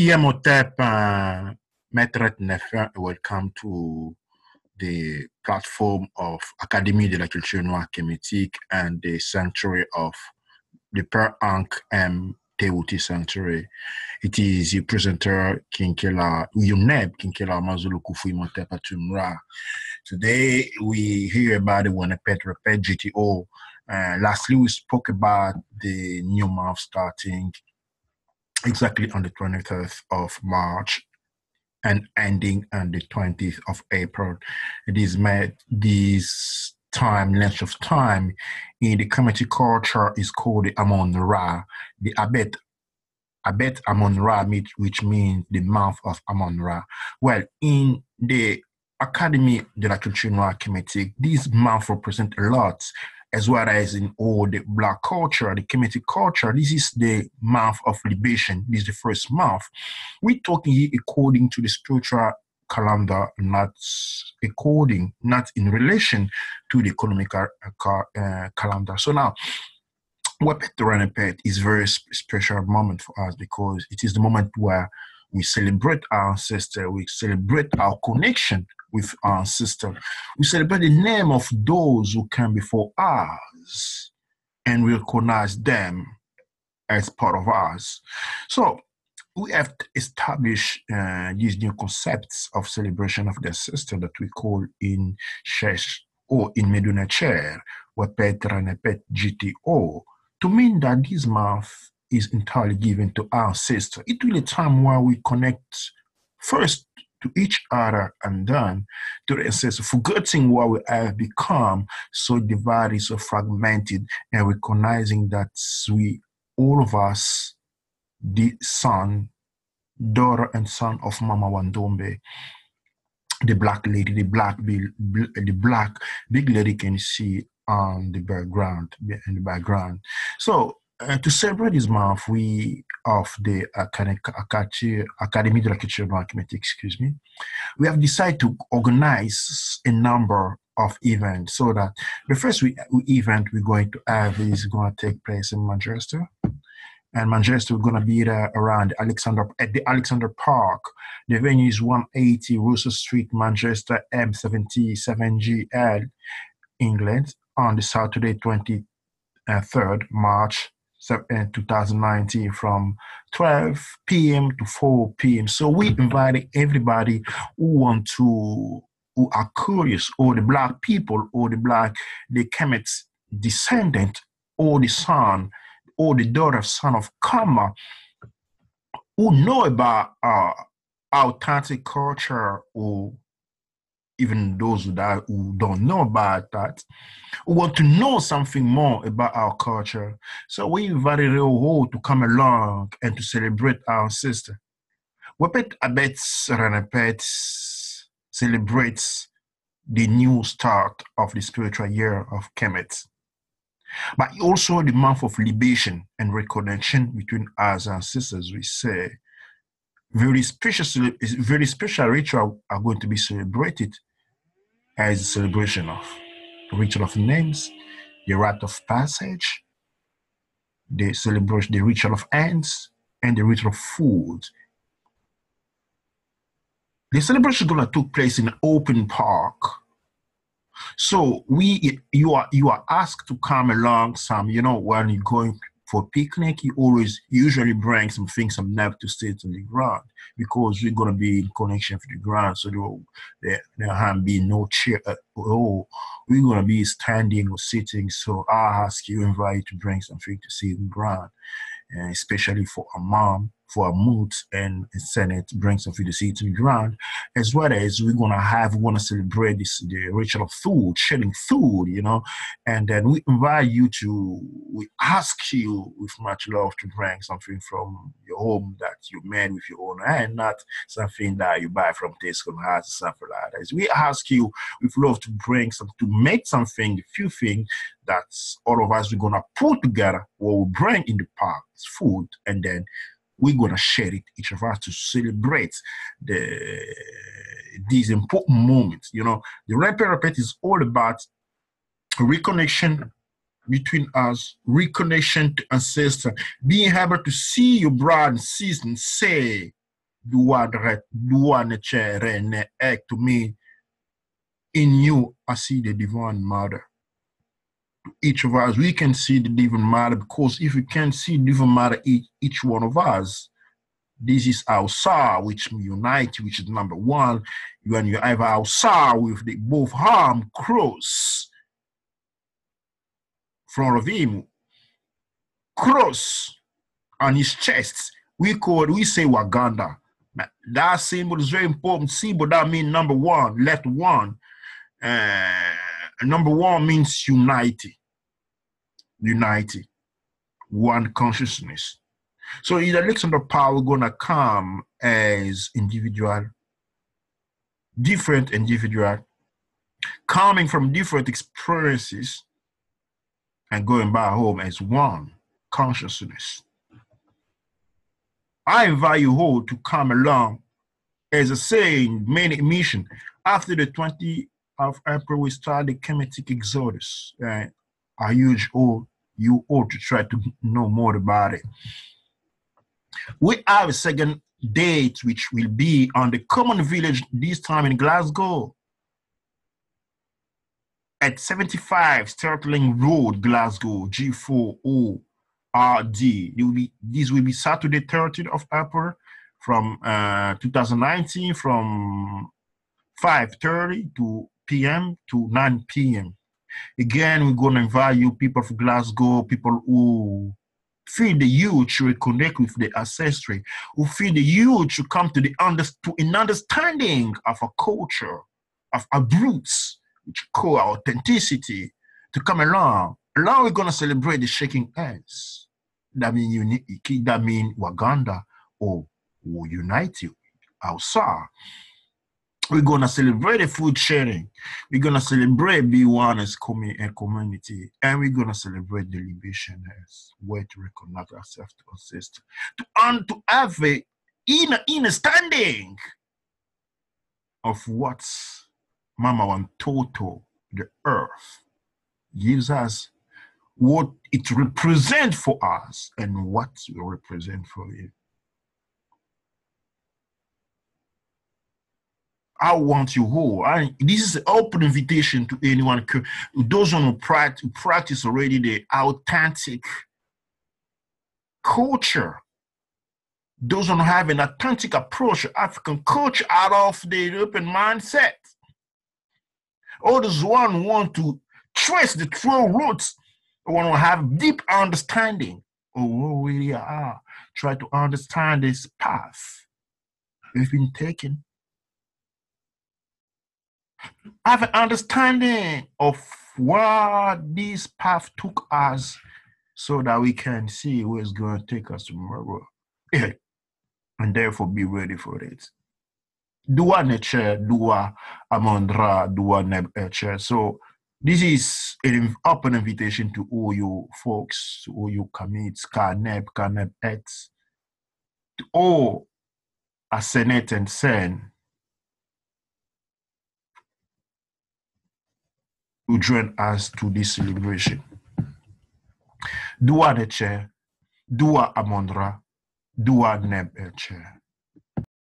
Imhotep, Maître Ntchr, welcome to the platform of Académie de la culture Noire Kemety and the sanctuary of the Per Ankh M. Tepy sanctuary. It is your presenter, Kinkela, your name, Kinkela Zulu, Khufu, Imhotep, Atum. Today, we hear about the Wepet Renepet Jee. Lastly, we spoke about the new month starting exactly on the 23rd of March and ending on the 20th of April. It is made this time, length of time in the Kemety culture is called the Amon Ra, the Abet Amon Ra, which means the month of Amon Ra. Well, in the Académie de la culture Noire Kemety, this month represents a lot, as well as in all the Black culture, the Kemety culture. This is the month of libation. This is the first month. We're talking here according to the spiritual calendar, not in relation to the economical calendar. So now, Wepet Renepet is a very special moment for us because it is the moment where we celebrate our ancestors, we celebrate our connection with our ancestors, we celebrate the name of those who came before us and we recognize them as part of us. So we have established these new concepts of celebration of the ancestor that we call in Ntchr or in Ntchr, Wepet Renepet Jee, to mean that this month is entirely given to our ancestors. It will be a time where we connect first to each other and then to the ancestors, forgetting what we have become so divided, so fragmented, and recognizing that all of us, the daughter and son of Mama Wandombe, the black lady, the black big lady can see on the background, in the background. So to celebrate this month, we of the Académie de la culture Noire Kemety, we have decided to organize a number of events so that the first event we're going to have is going to take place in Manchester. And Manchester, we're going to be there around at the Alexander Park. The venue is 180 Russell Street, Manchester, M77GL, England, on the Saturday, 23rd March 2019 from 12 p.m. to 4 p.m. So we invited everybody who are curious, or the Black people, or the Kemet descendant, or the son, or the daughter, son of Kama, who know about authentic culture, or even those who don't know about that, who want to know something more about our culture. So we invited the whole to come along and to celebrate our ancestors. Wepet Renepet celebrates the new start of the spiritual year of Kemet, but also the month of libation and reconnection between us and ancestors. We say very special rituals are going to be celebrated as a celebration of the ritual of names, the rite of passage, the celebration, the ritual of ants, and the ritual of food. The celebration is going to take place in an open park. So you are asked to come along some, when you're going for a picnic, you usually bring some nap to sit on the ground because we're going to be in connection with the ground. So there can be no chair. We're going to be standing or sitting. So I invite you to bring something to sit on the ground, especially for a mom, for a moot and a senate, bring something to sit to the ground, as well as we want to celebrate the ritual of food, sharing food, and then we ask you with much love to bring something from your home that you made with your own hand, not something that you buy from Tesco or something like that. We ask you with love to make something, a few things that all of us, we're going to put together what we bring in the park, food, and then we're going to share it, each of us, to celebrate these important moments. The Wepet Renepet is all about reconnection between us, reconnection to ancestors, being able to see your brother and sister and say, Dua Ntchr Rene Ek, to me, in you, I see the divine mother. Each of us, we can see the divine mother, because if we can see the divine mother, each one of us, this is our Sa, which unite, which is number one. When you have our Sa with the both arm cross front of him, cross on his chest, we say Waganda. That symbol is very important symbol. That means number one, let one. Number one means unity, one consciousness. So the election of power gonna come as individual, different individual, coming from different experiences and going back home as one consciousness. I invite you all to come along. As I say in many mission, after the 20th of April, we start the Kemetic Exodus. I urge you all to try to know more about it. We have a second date, which will be on the common village, this time in Glasgow, at 75 Sterling Road, Glasgow, G40RD. This will be Saturday, 30th of April, from 2019, from 5:30 p.m. to 9 p.m. Again, we're going to invite you, people from Glasgow, people who feel the youth to reconnect with the ancestral, who feel the youth to come to an understanding of our culture, of our roots, which call our authenticity, to come along. Now we're going to celebrate the shaking hands. That means Waganda or unite you, our Sa. We're going to celebrate the food sharing. We're going to celebrate be one as community. And we're going to celebrate the liberation as way to reconnect ourselves to ancestors. To have a inner standing of what Mama Wan Toto, the earth, gives us, what it represents for us and what will represent for you. I want you all. This is an open invitation to anyone, those who practice already the authentic culture, those who have an authentic approach to African culture out of the European mindset. All those who want to trace the true roots, want to have deep understanding of who we really are, try to understand this path we've been taking. Have an understanding of what this path took us so that we can see where it's going to take us tomorrow. Yeah. And therefore be ready for it. Dua Ntchr, Dua Amondra, Dua Ntchr. So this is an open invitation to all you folks, to all you commits, Kaneb X, to all Asenet and Sen, who join us to this celebration. Dua Ntchr, Dua Amondra, Dua Ntchr.